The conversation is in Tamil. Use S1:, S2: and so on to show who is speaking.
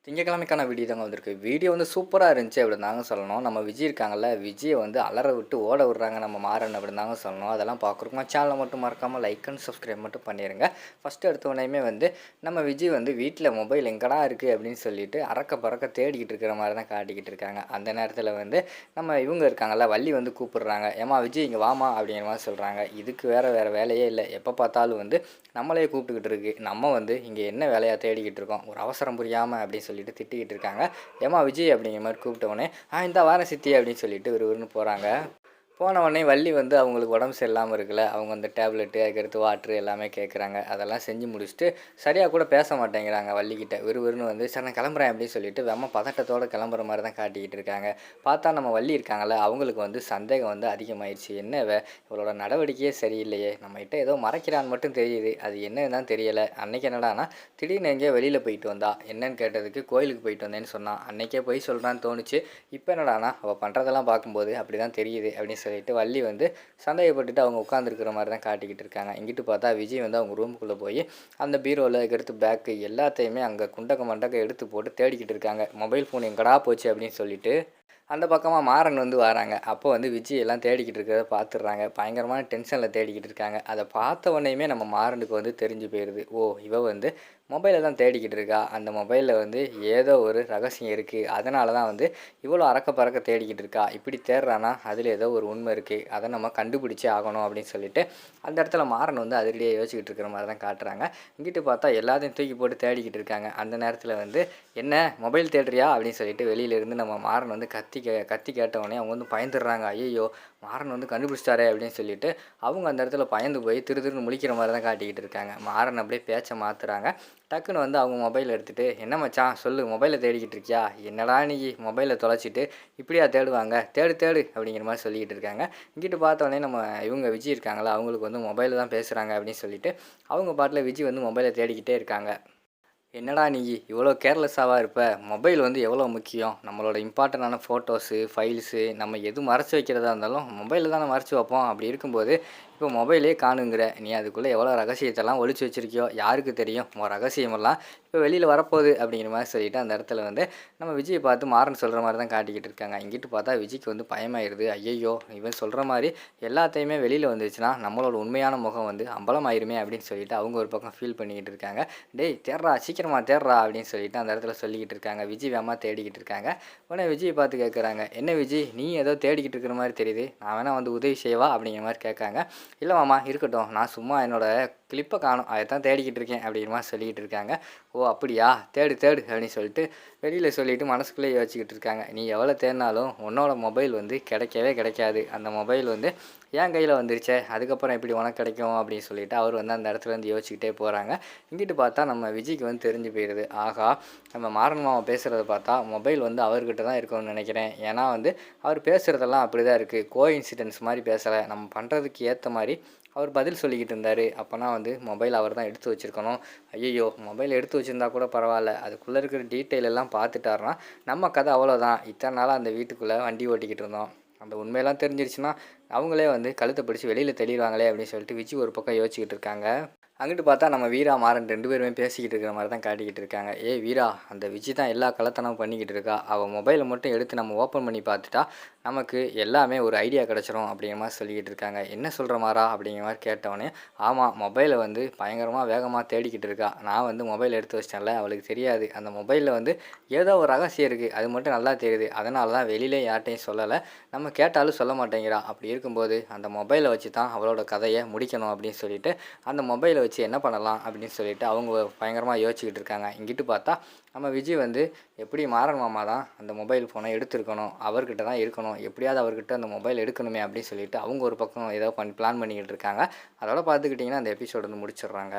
S1: திங்கட்கிழமைக்கான வீடியோ தாங்க வந்திருக்கு. வீடியோ வந்து சூப்பரா இருந்துச்சு அப்படின்னு தாங்க சொல்லணும். நம்ம விஜய் இருக்காங்கல்ல, விஜய வந்து அலற விட்டு ஓட விடுறாங்க நம்ம மாறன் அப்படின்னு தாங்க சொல்லணும். அதெல்லாம் பார்க்குறோமா சேனலை மட்டும் மறக்காம லைக் அண்ட் சப்ஸ்கிரைப் மட்டும் பண்ணிருங்க. ஃபர்ஸ்ட் எடுத்த உடனேயுமே வந்து நம்ம விஜய் வந்து வீட்டில் மொபைல் எங்கடா இருக்குது அப்படின்னு சொல்லிட்டு அறக்க பறக்க தேடிக்கிட்டு இருக்கிற மாதிரி தான் காட்டிக்கிட்டு இருக்காங்க. அந்த நேரத்தில் வந்து நம்ம இவங்க இருக்காங்கல்ல, வள்ளி வந்து கூப்பிடுறாங்க. ஏமா விஜய் இங்கே வாமா அப்படிங்கிற மாதிரி சொல்கிறாங்க. இதுக்கு வேறு வேலையே இல்லை, எப்போ பார்த்தாலும் வந்து நம்மளே கூப்பிட்டுக்கிட்டு இருக்கு. நம்ம வந்து இங்கே என்ன வேலையாக தேடிக்கிட்டு இருக்கோம், ஒரு அவசரம் புரியாமல் அப்படின்னு சொல்லிட்டு திட்டிக்கிட்டு இருக்காங்க. ஏமா விஜய் அப்படிங்கிற மாதிரி கூப்பிட்டவொடனே இந்த வாரம் சித்தி அப்படின்னு சொல்லிட்டு விறுவிறுன்னு போகிறாங்க. போன உடனே வள்ளி வந்து அவங்களுக்கு உடம்பு சரியில்லாமல் இருக்குல்ல, அவங்க அந்த டேப்லெட்டு அதுக்கடுத்து வாட்ரு எல்லாமே கேட்குறாங்க. அதெல்லாம் செஞ்சு முடிச்சுட்டு சரியாக கூட பேச மாட்டேங்கிறாங்க வள்ளிக்கிட்ட. விறுவிறுன்னு வந்து சரி நான் கிளம்புறேன் அப்படின்னு சொல்லிட்டு வெம்ம பதட்டத்தோடு கிளம்புற மாதிரி தான் காட்டிக்கிட்டு இருக்காங்க. பார்த்தா நம்ம வள்ளி இருக்காங்கல்ல, அவங்களுக்கு வந்து சந்தேகம் வந்து அதிகமாயிடுச்சு. என்ன இவளோட நடவடிக்கையே சரியில்லையே, நம்மகிட்ட ஏதோ மறைக்கிறான்னு மட்டும் தெரியுது, அது என்னன்னு தான் தெரியலை. அன்றைக்கி என்னடானா திடீர்னு எங்கேயோ வெளியில் போயிட்டு வந்தா, என்னன்னு கேட்டதுக்கு கோயிலுக்கு போயிட்டு வந்தேன்னு சொன்னான். அன்றைக்கே போய் சொல்கிறான்னு தோணுச்சு. இப்போ என்னடானா அவள் பண்ணுறதெல்லாம் பார்க்கும்போது அப்படி தான் தெரியுது அப்படின்னு சொல்லிட்டு வள்ளி வந்து சந்தேகப்பட்டுட்டு அவங்க உட்காந்துருக்கிற மாதிரி தான் காட்டிக்கிட்டு இருக்காங்க. இங்கிட்டு பார்த்தா விஜய் வந்து அவங்க ரூமுக்குள்ளே போய் அந்த பீரோவில் எடுத்து பேக்கு எல்லாத்தையுமே அங்கே குண்டக்க மண்டக்க எடுத்து போட்டு தேடிக்கிட்டு இருக்காங்க. மொபைல் ஃபோன் எங்கடா போச்சு அப்படின்னு சொல்லிட்டு அந்த பக்கமாக மாறன் வந்து வராங்க. அப்போ வந்து விஜய் எல்லாம் தேடிக்கிட்டு இருக்கிறத பார்த்துடுறாங்க. பயங்கரமான டென்ஷனில் தேடிக்கிட்டு இருக்காங்க. அதை பார்த்த உடனேயுமே நம்ம மாறனுக்கு வந்து தெரிஞ்சு போயிடுது. ஓ இவ வந்து மொபைலை தான் தேடிக்கிட்டு இருக்கா, அந்த மொபைலில் வந்து ஏதோ ஒரு ரகசியம் இருக்குது, அதனால தான் வந்து இவ்வளோ அறக்க பறக்க தேடிக்கிட்டு இருக்கா. இப்படி தேடுறானா அதில் ஏதோ ஒரு உண்மை இருக்குது, அதை நம்ம கண்டுபிடிச்சே ஆகணும் அப்படின்னு சொல்லிட்டு அந்த இடத்துல மாறன் வந்து அதிலேயே யோசிச்சுக்கிட்டு இருக்கிற மாதிரி தான் காட்டுறாங்க. இங்கிட்டு பார்த்தா எல்லாத்தையும் தூக்கி போட்டு தேடிக்கிட்டு இருக்காங்க. அந்த நேரத்தில் வந்து என்ன மொபைல் தேடுறியா அப்படின்னு சொல்லிட்டு வெளியிலேருந்து நம்ம மாறன் வந்து கத்தி கேட்டவொடனே அவங்க வந்து பயந்துடுறாங்க. ஐயோ மாறன் வந்து கண்டுபிடிச்சிட்டாரே அப்படின்னு சொல்லிட்டு அவங்க அந்த இடத்துல பயந்து போய் திருன்னு முழிக்கிற மாதிரி தான் காட்டிக்கிட்டு இருக்காங்க. மாறன் அப்படியே பேச்சை மாற்றுறாங்க. டக்குன்னு வந்து அவங்க மொபைல் எடுத்துகிட்டு என்ன மச்சான் சொல்லு, மொபைலை தேடிக்கிட்டு இருக்கியா, என்னடா நீ மொபைலை தொலைச்சிட்டு இப்படியா தேடுவாங்க, தேடு தேடு அப்படிங்கிற மாதிரி சொல்லிக்கிட்டு இருக்காங்க. இங்கிட்டு பார்த்தோன்னே நம்ம இவங்க விஜய் இருக்காங்களா, அவங்களுக்கு வந்து மொபைலில் தான் பேசுகிறாங்க அப்படின்னு சொல்லிட்டு அவங்க பாட்டில் விஜய் வந்து மொபைலை தேடிக்கிட்டே இருக்காங்க. என்னடா நீ இவ்வளோ கேர்லெஸ்ஸாவா இருப்ப, மொபைல் வந்து எவ்வளோ முக்கியம், நம்மளோட இம்பார்ட்டண்டான ஃபோட்டோஸு ஃபைல்ஸு நம்ம எது மறைச்சி வைக்கிறதா இருந்தாலும் மொபைலில் தானே மறைச்சி வைப்போம். அப்படி இருக்கும்போது இப்போ மொபைலே காணுங்கிற நீ அதுக்குள்ளே எவ்வளோ ரகசியத்தெல்லாம் ஒழிச்சு வச்சுருக்கியோ யாருக்கு தெரியும், உன் ரகசியமெல்லாம் இப்போ வெளியில் வரப்போகுது அப்படிங்கிற மாதிரி சொல்லிவிட்டு அந்த இடத்துல வந்து நம்ம விஜயை பார்த்து மாறன் சொல்கிற மாதிரி தான் காட்டிக்கிட்டு இருக்காங்க. இங்கிட்டு பார்த்தா விஜய்க்கு வந்து பயமாயிருது. ஐயையோ இவன் சொல்கிற மாதிரி எல்லாத்தையுமே வெளியில் வந்துச்சுன்னா நம்மளோட உண்மையான முகம் வந்து அம்பலமாயிருமே அப்படின்னு சொல்லிட்டு அவங்க ஒரு பக்கம் ஃபீல் பண்ணிக்கிட்டு இருக்காங்க. டேய் தேடுறா சீக்கிரமா தேடுறா அப்படின்னு சொல்லிட்டு அந்த இடத்துல சொல்லிக்கிட்டு இருக்காங்க. விஜய் வேகமாக தேடிக்கிட்டு இருக்காங்க. உடனே விஜயை பார்த்து கேட்குறாங்க, என்ன விஜய் நீ ஏதோ தேடிக்கிட்டு இருக்கிற மாதிரி தெரியுது, நான் வேணா வந்து உதவி செய்வா அப்படிங்கிற மாதிரி கேட்காங்க. இல்லை மாமா இருக்கட்டும், நான் சும்மா என்னோடய கிளிப்பை காணும் அதை தான் தேடிக்கிட்டு இருக்கேன் அப்படிங்கிற மாதிரி சொல்லிக்கிட்டு இருக்காங்க. ஓ அப்படியா, தேடு தேடு அப்படின்னு சொல்லிட்டு வெளியில் சொல்லிவிட்டு மனசுக்குள்ளே யோசிச்சுக்கிட்டு இருக்காங்க. நீ எவ்வளோ தேடினாலும் உன்னோட மொபைல் வந்து கிடைக்கவே கிடைக்காது, அந்த மொபைல் வந்து என் கையில் வந்துருச்சே, அதுக்கப்புறம் எப்படி உனக்கு கிடைக்கும் அப்படின்னு சொல்லிட்டு அவர் வந்து அந்த இடத்துல வந்து யோசிச்சுக்கிட்டே போகிறாங்க. இங்கிட்டு பார்த்தா நம்ம விஜய்க்கு வந்து தெரிஞ்சு போயிடுது. ஆகா நம்ம மாறன் மாமா பேசுகிறத பார்த்தா மொபைல் வந்து அவர்கிட்ட தான் இருக்கும்னு நினைக்கிறேன். ஏன்னா வந்து அவர் பேசுகிறதெல்லாம் அப்படி தான் இருக்குது, இன்சிடென்ட்ஸ் மாதிரி பேசலை, நம்ம பண்ணுறதுக்கு ஏற்ற மாதிரி அவர் பதில் சொல்லிக்கிட்டு இருந்தார். அப்போனா வந்து மொபைல் அவர் தான் எடுத்து வச்சுருக்கணும். ஐயையோ மொபைல் எடுத்து வச்சுருந்தா கூட பரவாயில்ல, அதுக்குள்ளே இருக்கிற டீட்டெயில் எல்லாம் பார்த்துட்டாருனா நம்ம கதை அவ்வளோதான். இத்தனை நாளாக அந்த வீட்டுக்குள்ளே வண்டி ஓட்டிக்கிட்டு இருந்தோம், அந்த உண்மையெல்லாம் தெரிஞ்சிருச்சுன்னா அவங்களே வந்து கழுத்தை பிடிச்சி வெளியில் தெளிவாங்களே அப்படின்னு சொல்லிட்டு விஜய் ஒரு பக்கம் யோசிச்சுக்கிட்டு இருக்காங்க. அங்கிட்டு பார்த்தா நம்ம வீரா மாறன் 2 பேருமே பேசிக்கிட்டு இருக்கிற மாதிரி தான் காட்டிக்கிட்டு இருக்காங்க. ஏய் வீரா, அந்த விஜய் தான் எல்லா கள்ளத்தனமும் பண்ணிக்கிட்டு இருக்கா, அவள் மொபைலை மட்டும் எடுத்து நம்ம ஓப்பன் பண்ணி பார்த்துட்டா நமக்கு எல்லாமே ஒரு ஐடியா கிடச்சிரும் அப்படிங்கிற மாதிரி சொல்லிக்கிட்டு இருக்காங்க. என்ன சொல்கிற மாறா அப்படிங்கிற மாதிரி கேட்டவொடனே ஆமாம் மொபைலை வந்து பயங்கரமாக வேகமாக தேடிக்கிட்டு இருக்கா, நான் வந்து மொபைல் எடுத்து வச்சிட்டேன்ல அவளுக்கு தெரியாது, அந்த மொபைலில் வந்து ஏதோ ஒரு ரகசியம் இருக்குது, அது மட்டும் நல்லா தெரியுது, அதனால தான் வெளியிலே யார்ட்டையும் சொல்லலை, நம்ம கேட்டாலும் சொல்ல மாட்டேங்கிறா. அப்படி இருக்கும்போது அந்த மொபைலை வச்சு தான் அவளோட கதையை முடிக்கணும் அப்படின்னு சொல்லிட்டு அந்த மொபைலை வச்சு என்ன பண்ணலாம் அப்படின்னு சொல்லிட்டு அவங்க பயங்கரமாக யோசிச்சுக்கிட்டு இருக்காங்க. இங்கிட்டு பார்த்தா நம்ம விஜய் வந்து எப்படி மாறன் மாமா தான் அந்த மொபைல் ஃபோனை எடுத்துருக்கணும், அவர்கிட்ட தான் இருக்கணும், எப்படியாவது அவர்கிட்ட அந்த மொபைல் எடுக்கணுமே அப்படின்னு சொல்லிட்டு அவங்க ஒரு பக்கம் ஏதோ பிளான் பண்ணிக்கிட்டு இருக்காங்க. அதோட பார்த்துக்கிட்டிங்கன்னா அந்த எபிசோடு வந்து முடிச்சிடுறாங்க.